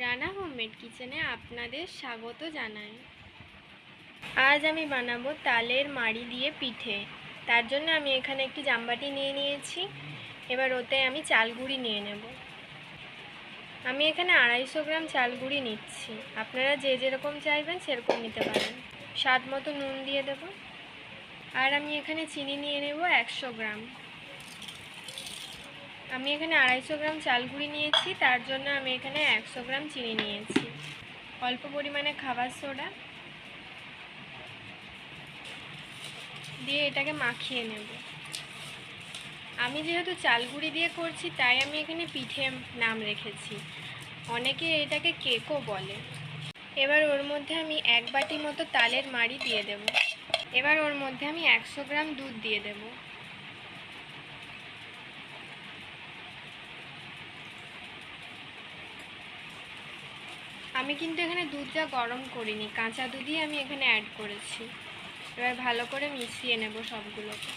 Rana homemade কিচেনে আপনাদের স্বাগত জানাই। আজ আমি বানাবো তালের মাড়ি দিয়ে পিঠে। তার জন্য আমি এখানে একটি জামবাটি নিয়ে নিয়েছি। এবার ওতে আমি চাল গুঁড়ি নিয়ে নেব। আমি এখানে 250 গ্রাম চাল গুঁড়ি নিচ্ছি। আপনারা যে যেরকম চাইবেন সেরকম নিতে পারেন। স্বাদ মতো নুন দিয়ে দেব। আর আমি এখানে চিনি নিয়ে নেব 100 গ্রাম। আমি এখানে 250 গ্রাম চাল গুঁড়ি নিয়েছি, তার জন্য আমি এখানে 100 গ্রাম চিনি নিয়েছি। অল্প পরিমাণে খাবার সোডা দিয়ে এটাকে মাখিয়ে নেব। আমি যেহেতু চাল গুঁড়ি দিয়ে করছি তাই আমি এখানে পিঠে নাম রেখেছি। অনেকে এটাকে কেকও বলে। এবার ওর মধ্যে আমি 1 বাটি মতো তালের মাড়ি দিয়ে দেব। এবার ওর মধ্যে আমি 100 গ্রাম দুধ দিয়ে দেব। আমি কিন্তু এখানে দুধটা গরম করিনি, কাঁচা দুধই আমি এখানে অ্যাড করেছি। এবার ভালো করে মিশিয়ে নেব সবগুলোকে।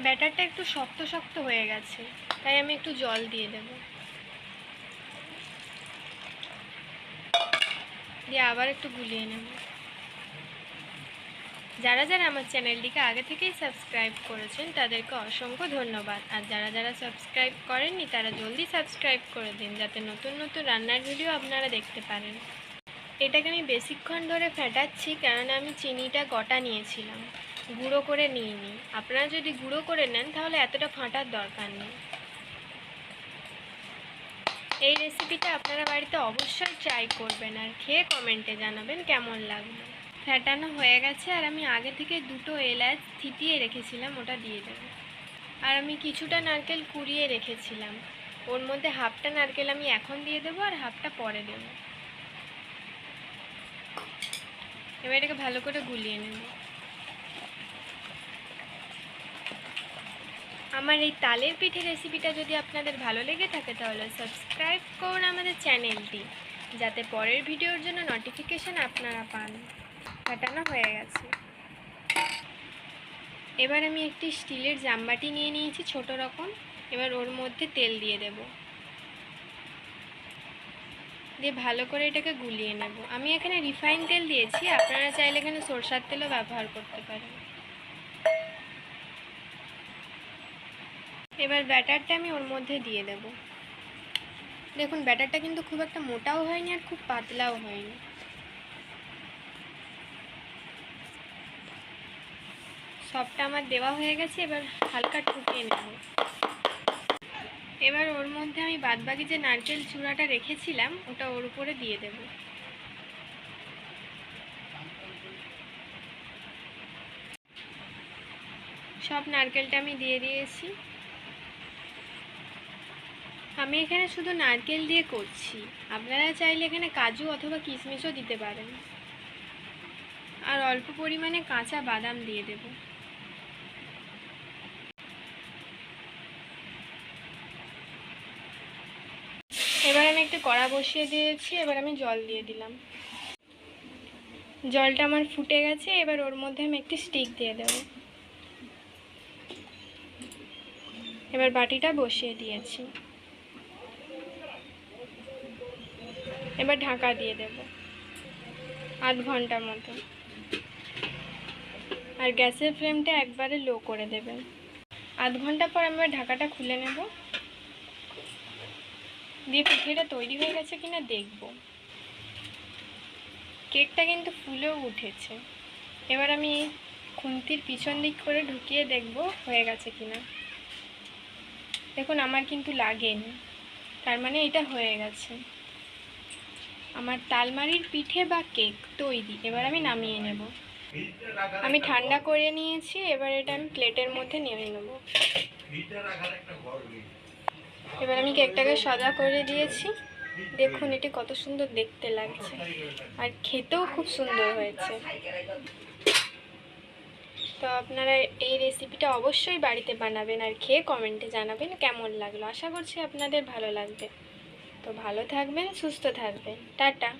ব্যাটারটা একটু শক্ত শক্ত হয়ে গেছে, তাই আমি একটু জল দিয়ে দেব। দিয়ে আবার একটু গুলিয়ে নেব। যারা যারা আমার চ্যানেলটিকে আগে থেকেই সাবস্ক্রাইব করেছেন তাদেরকে অসংখ্য ধন্যবাদ। আর যারা যারা সাবস্ক্রাইব করেননি তারা জলদি সাবস্ক্রাইব করে দিন, যাতে নতুন নতুন রান্নার ভিডিও আপনারা দেখতে পারেন। এটাকে আমি বেশিক্ষণ ধরে ফেটাচ্ছি, কারণ আমি চিনিটা গোটা নিয়েছিলাম, গুঁড়ো করে নিইনি। আপনারা যদি গুঁড়ো করে নেন তাহলে এতটা ফাটার দরকার নেই। এই রেসিপিটা আপনারা বাড়িতে অবশ্যই ট্রাই করবেন আর খেয়ে কমেন্টে জানাবেন কেমন লাগলো। ফেটানো হয়ে গেছে, আর আমি আগে থেকে 2টো এলাচ থিতিয়ে রেখেছিলাম, ওটা দিয়ে দেব। আর আমি কিছুটা নারকেল কুড়িয়ে রেখেছিলাম, ওর মধ্যে হাফটা নারকেল আমি এখন দিয়ে দেবো আর হাফটা পরে দেব। এবার এটাকে ভালো করে গুলিয়ে নেব। আমার এই তালের পিঠে রেসিপিটা যদি আপনাদের ভালো লেগে থাকে তাহলে সাবস্ক্রাইব করুন আমাদের চ্যানেলটি, যাতে পরের ভিডিওর জন্য নোটিফিকেশান আপনারা পান। ফাটানো হয়ে গেছে। এবার আমি একটি স্টিলের জামবাটি নিয়ে নিয়েছি ছোট রকম। এবার ওর মধ্যে তেল দিয়ে দেব, দিয়ে ভালো করে এটাকে গুলিয়ে নেব। আমি এখানে রিফাইন তেল দিয়েছি, আপনারা চাইলে এখানে সরষের তেলও ব্যবহার করতে পারেন। এবার ব্যাটারটা আমি ওর মধ্যে দিয়ে দেব। দেখুন ব্যাটারটা কিন্তু খুব একটা মোটাও হয়নি আর খুব পাতলাও হয়নি। সবটা আমার দেওয়া হয়ে গেছে, এবার হালকা ঠুকিয়ে নেব। এবার ওর মধ্যে আমি বাদবাকি যে নারকেল চূড়াটা রেখেছিলাম ওটা ওর উপরে দিয়ে দেব। সব নারকেলটা আমি দিয়ে দিয়েছি। আমি এখানে শুধু নারকেল দিয়ে করছি, আপনারা চাইলে এখানে কাজু অথবা কিশমিশও দিতে পারেন। আর অল্প পরিমাণে কাঁচা বাদাম দিয়ে দেব। এবার আমি একটা কড়া বসিয়ে দিয়েছি, এবার আমি জল দিয়ে দিলাম। জলটা আমার ফুটে গেছে, এবার ওর মধ্যে আমি একটি স্টিক দিয়ে দেব। এবার বাটিটা বসিয়ে দিয়েছি। এবার ঢাকা দিয়ে দেব আধ ঘন্টার মতো। আর গ্যাসের ফ্লেমটা একবারে লো করে দেবেন। আধ ঘন্টা পর আমি ঢাকাটা খুলে নেব, দিয়ে পিঠেটা তৈরি হয়ে গেছে কিনা দেখব। কেকটা কিন্তু ফুলেও উঠেছে। এবার আমি খুন্তির পিছন দিক করে ঢুকিয়ে দেখব হয়ে গেছে কিনা। দেখুন আমার কিন্তু লাগেনি, তার মানে এটা হয়ে গেছে। আমার তালমারির পিঠে বা কেক তৈরি। এবার আমি নামিয়ে নেব। আমি ঠান্ডা করে নিয়েছি, এবার এটা আমি প্লেটের মধ্যে নিয়ে নেব। এবার আমি কেকটাকে সাদা করে দিয়েছি। দেখুন এটি কত সুন্দর দেখতে লাগছে, আর খেতেও খুব সুন্দর হয়েছে। তো আপনারা এই রেসিপিটা অবশ্যই বাড়িতে বানাবেন আর খেয়ে কমেন্টে জানাবেন কেমন লাগলো। আশা করছি আপনাদের ভালো লাগবে। তো ভালো থাকবেন, সুস্থ থাকবেন, টাটা।